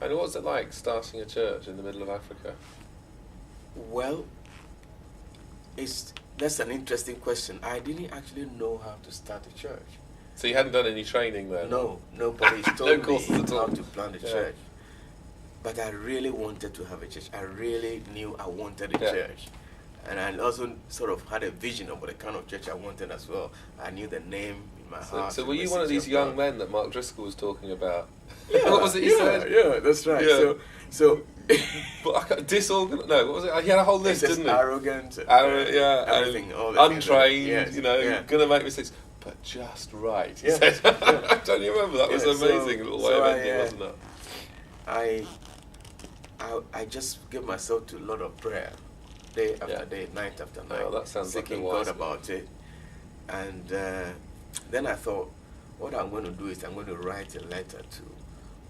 And what was it like starting a church in the middle of Africa? Well, that's an interesting question. I didn't actually know how to start a church. So you hadn't done any training then? No, nobody told No me courses at all. how to plant a church. But I really wanted to have a church. I really knew I wanted a church. And I also sort of had a vision of what the kind of church I wanted as well. I knew the name in my heart. So were you one of these young men that Mark Driscoll was talking about? Yeah, what was it he said? Yeah, that's right. Yeah. So but disorganized. No, what was it? He had a whole list, didn't he? Arrogant. Everything. Untrained. Gonna make mistakes, but just right. He said. Don't you remember? That was an amazing little way of ending, wasn't it? I just give myself to a lot of prayer, day after day, night after night. Oh, that sounds seeking like a wise God about it. And then I thought, what I'm going to do is I'm going to write a letter to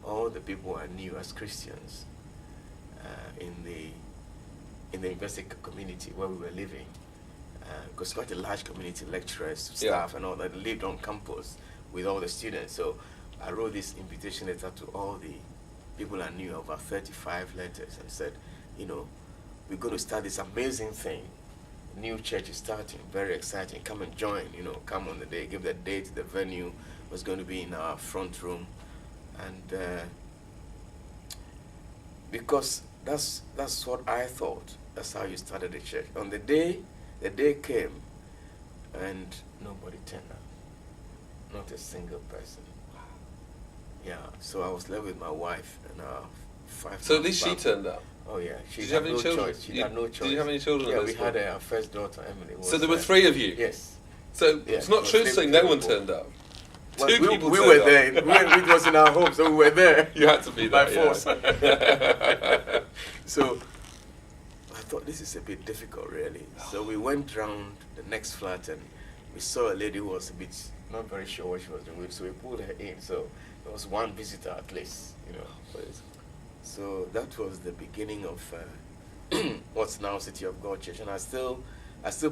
all the people I knew as Christians in the university community where we were living. Because quite a large community, lecturers, staff, and all that lived on campus with all the students. So I wrote this invitation letter to all the people I knew, over 35 letters, and said, we're going to start this amazing thing. New church is starting, very exciting. Come and join, come on the day, give the date, the venue was going to be in our front room. And because that's what I thought, that's how you started the church. On the day came, and nobody turned up, not a single person. Yeah, so I was left with my wife and our 5. So at least she turned up. Oh yeah, she Did you have had any no children? choice. She had no choice. Did you have any children? Yeah, we had our first daughter, Emily. So there were 3 of you. Yes. So it's not true to say no one turned up. Well, 2 people. We were there. It was in our home, so we were there. You had to be there by force. So I thought this is a bit difficult, really. So we went round the next flat and we saw a lady who was a bit not very sure what she was doing. So we pulled her in. So there was one visitor at least, So that was the beginning of what's now City of God Church. And I still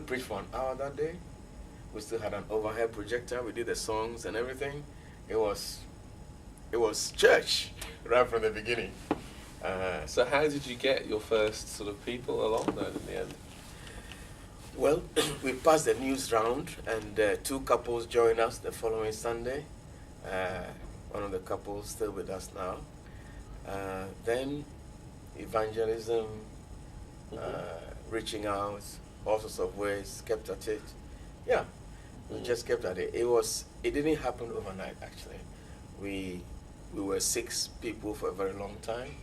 preached for an hour that day. We still had an overhead projector. We did the songs and everything. It was church right from the beginning. So how did you get your first sort of people along then in the end? Well, we passed the news round, and 2 couples joined us the following Sunday. One of the couples still with us now. Then evangelism, reaching out, all sorts of ways, kept at it. Yeah, we just kept at it. It didn't happen overnight, actually. We were 6 people for a very long time.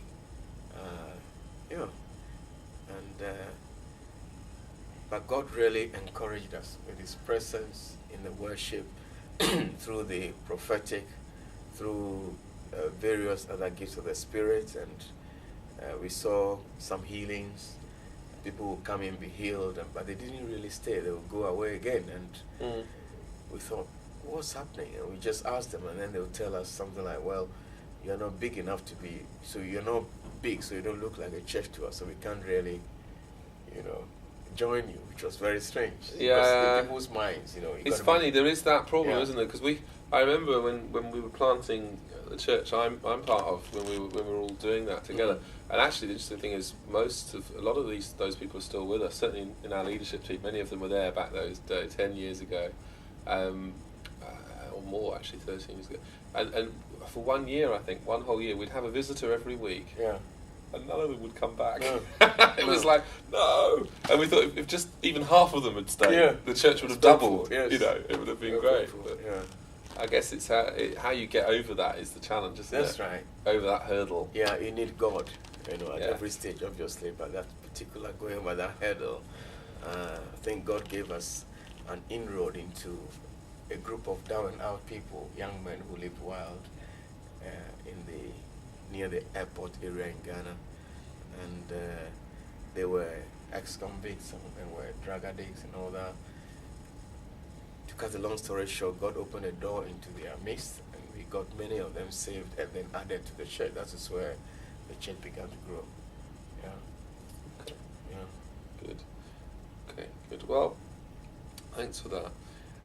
But God really encouraged us with His presence in the worship, through the prophetic, through various other gifts of the Spirit, and we saw some healings. People would come in, be healed, but they didn't really stay. They would go away again, and we thought, what's happening? And we just asked them, and then they would tell us something like, well, you're not big enough to be, so you're not big, so you don't look like a church to us, so we can't really, join you, which was very strange. Yeah. Because in people's minds, It's funny, there is that problem, Yeah. isn't there? Because I remember when we were planting the church I'm part of, when we were all doing that together. And actually, the interesting thing is, a lot of those people are still with us. Certainly in our leadership team, many of them were there back those 10 years ago, or more actually, 13 years ago. And for 1 year, I think, 1 whole year, we'd have a visitor every week. Yeah. And none of them would come back. No. It was like, no. And we thought if just even half of them had stayed, the church would have doubled. Yes. It would have been great. But I guess it's how you get over that is the challenge, isn't it? That's right. Over that hurdle. Yeah, you need God, at every stage, obviously, but that particular going over that hurdle, I think God gave us an inroad into a group of down and out people, young men who lived wild near the airport area in Ghana, and they were ex-convicts, some of them were drug addicts and all that. To cut a long story short, God opened a door into their midst, and we got many of them saved and then added to the church. That is where the church began to grow. Yeah. Okay. Yeah. Good. Okay. Good. Well, thanks for that.